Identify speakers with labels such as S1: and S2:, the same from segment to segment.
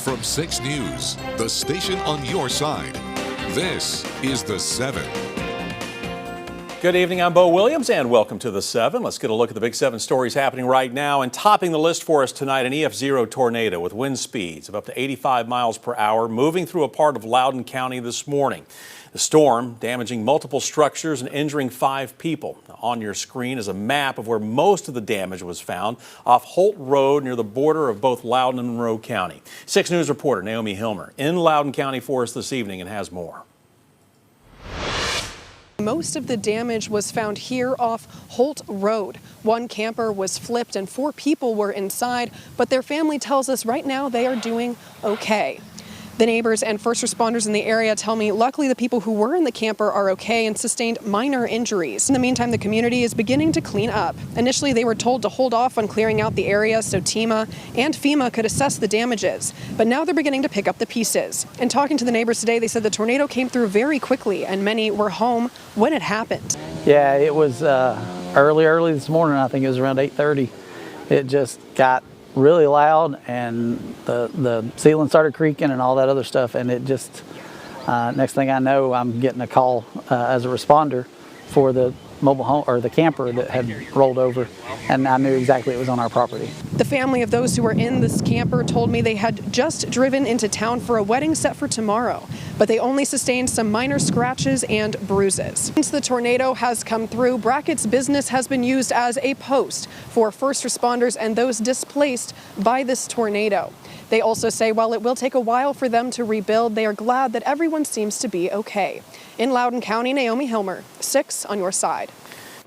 S1: From 6 News, the station on your side. This is The 7.
S2: Good evening, I'm Bo Williams and welcome to The 7. Let's get a look at the big 7 stories happening right now. And topping the list for us tonight, an EF0 tornado with wind speeds of up to 85 miles per hour moving through a part of Loudon County this morning. The storm damaging multiple structures and injuring 5 people. Now, on your screen is a map of where most of the damage was found off Holt Road near the border of both Loudon and Monroe County. 6 News reporter Naomi Hilmer in Loudon County for us this evening and has more.
S3: Most of the damage was found here off Holt Road. One camper was flipped and 4 people were inside, but their family tells us right now they are doing okay. The neighbors and first responders in the area tell me luckily the people who were in the camper are okay and sustained minor injuries. In the meantime, the community is beginning to clean up. Initially, they were told to hold off on clearing out the area so TEMA and FEMA could assess the damages. But now they're beginning to pick up the pieces. And talking to the neighbors today, they said the tornado came through very quickly and many were home when it happened.
S4: Yeah, it was early this morning. I think it was around 8:30. It just got really loud and the ceiling started creaking and all that other stuff, and it just next thing I know, I'm getting a call as a responder for the mobile home or the camper that had rolled over, and I knew exactly it was on our property.
S3: The family of those who were in this camper told me they had just driven into town for a wedding set for tomorrow, but they only sustained some minor scratches and bruises. Since the tornado has come through, Brackett's business has been used as a post for first responders and those displaced by this tornado. They also say while it will take a while for them to rebuild, they are glad that everyone seems to be okay. In Loudon County, Naomi Hilmer, 6 on your side.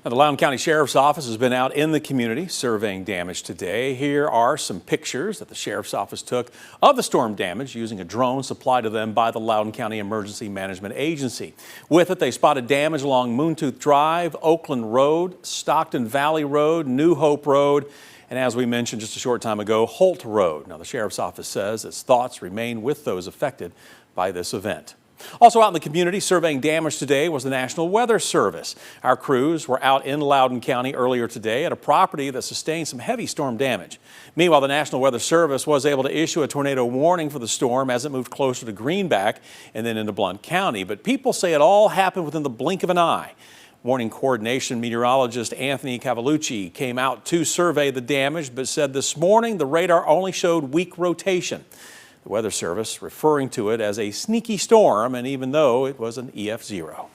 S2: Now, the Loudon County Sheriff's Office has been out in the community surveying damage today. Here are some pictures that the Sheriff's Office took of the storm damage using a drone supplied to them by the Loudon County Emergency Management Agency. With it, they spotted damage along Moontooth Drive, Oakland Road, Stockton Valley Road, New Hope Road, and as we mentioned just a short time ago, Holt Road. Now, the Sheriff's Office says its thoughts remain with those affected by this event. Also out in the community surveying damage today was the National Weather Service. Our crews were out in Loudon County earlier today at a property that sustained some heavy storm damage. Meanwhile, the National Weather Service was able to issue a tornado warning for the storm as it moved closer to Greenback and then into Blount County. But people say it all happened within the blink of an eye. Warning coordination meteorologist Anthony Cavalucci came out to survey the damage, but said this morning the radar only showed weak rotation. The Weather Service referring to it as a sneaky storm, and even though it was an EF0.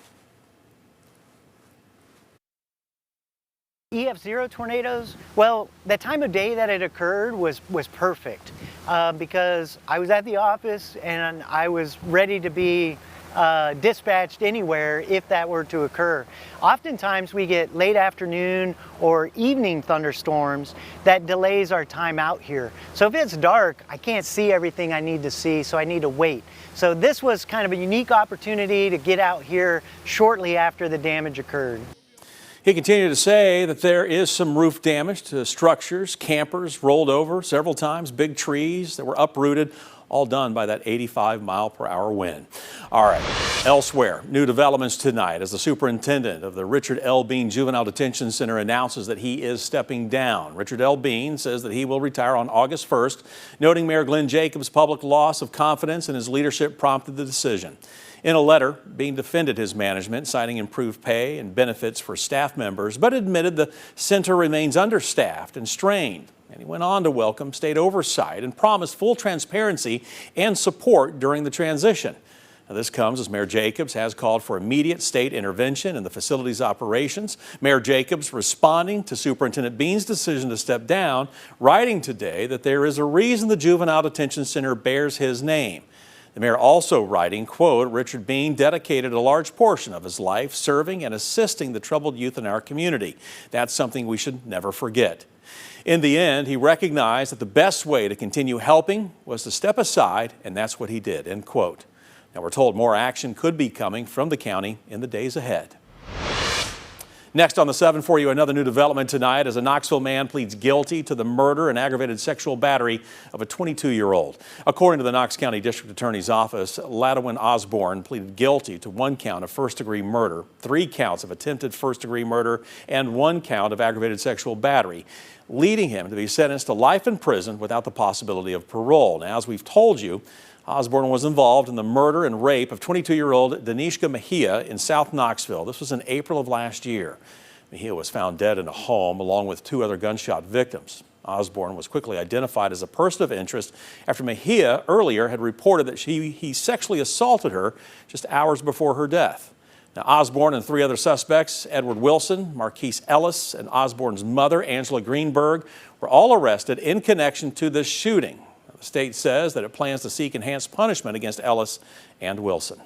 S5: EF0 tornadoes, well, the time of day that it occurred was perfect because I was at the office and I was ready to be dispatched anywhere if that were to occur. Oftentimes we get late afternoon or evening thunderstorms that delays our time out here. So if it's dark, I can't see everything I need to see, so I need to wait. So this was kind of a unique opportunity to get out here shortly after the damage occurred.
S2: He continued to say that there is some roof damage to structures, campers rolled over several times, big trees that were uprooted, all done by that 85-mile-per-hour wind. All right, elsewhere, new developments tonight as the superintendent of the Richard L. Bean Juvenile Detention Center announces that he is stepping down. Richard L. Bean says that he will retire on August 1st, noting Mayor Glenn Jacobs' public loss of confidence in his leadership prompted the decision. In a letter, Bean defended his management, citing improved pay and benefits for staff members, but admitted the center remains understaffed and strained. And he went on to welcome state oversight and promised full transparency and support during the transition. Now, this comes as Mayor Jacobs has called for immediate state intervention in the facility's operations. Mayor Jacobs responding to Superintendent Bean's decision to step down, writing today that there is a reason the Juvenile Detention Center bears his name. The mayor also writing, quote, Richard Bean dedicated a large portion of his life serving and assisting the troubled youth in our community. That's something we should never forget. In the end, he recognized that the best way to continue helping was to step aside, and that's what he did, end quote. Now, we're told more action could be coming from the county in the days ahead. Next on the 7 for you, another new development tonight as a Knoxville man pleads guilty to the murder and aggravated sexual battery of a 22-year-old. According to the Knox County District Attorney's Office, Loudon Osborne pleaded guilty to 1 count of first-degree murder, 3 counts of attempted first-degree murder, and 1 count of aggravated sexual battery. leading him to be sentenced to life in prison without the possibility of parole. Now, as we've told you, Osborne was involved in the murder and rape of 22-year-old Danishka Mejia in South Knoxville. This was in April of last year. Mejia was found dead in a home along with 2 other gunshot victims. Osborne was quickly identified as a person of interest after Mejia earlier had reported that he sexually assaulted her just hours before her death. Now, Osborne and 3 other suspects, Edward Wilson, Marquise Ellis, and Osborne's mother, Angela Greenberg, were all arrested in connection to this shooting. The state says that it plans to seek enhanced punishment against Ellis and Wilson.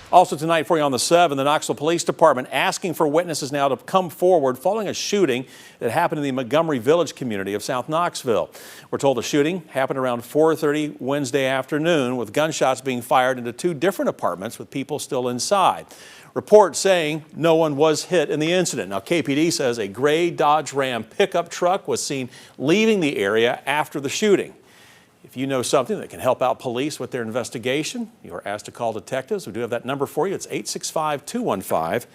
S2: Also tonight for you on the 7, the Knoxville Police Department asking for witnesses now to come forward following a shooting that happened in the Montgomery Village community of South Knoxville. We're told the shooting happened around 4:30 Wednesday afternoon, with gunshots being fired into 2 different apartments with people still inside. Reports saying no one was hit in the incident. Now, KPD says a gray Dodge Ram pickup truck was seen leaving the area after the shooting. If you know something that can help out police with their investigation, you are asked to call detectives. We do have that number for you. It's 865-215-8600.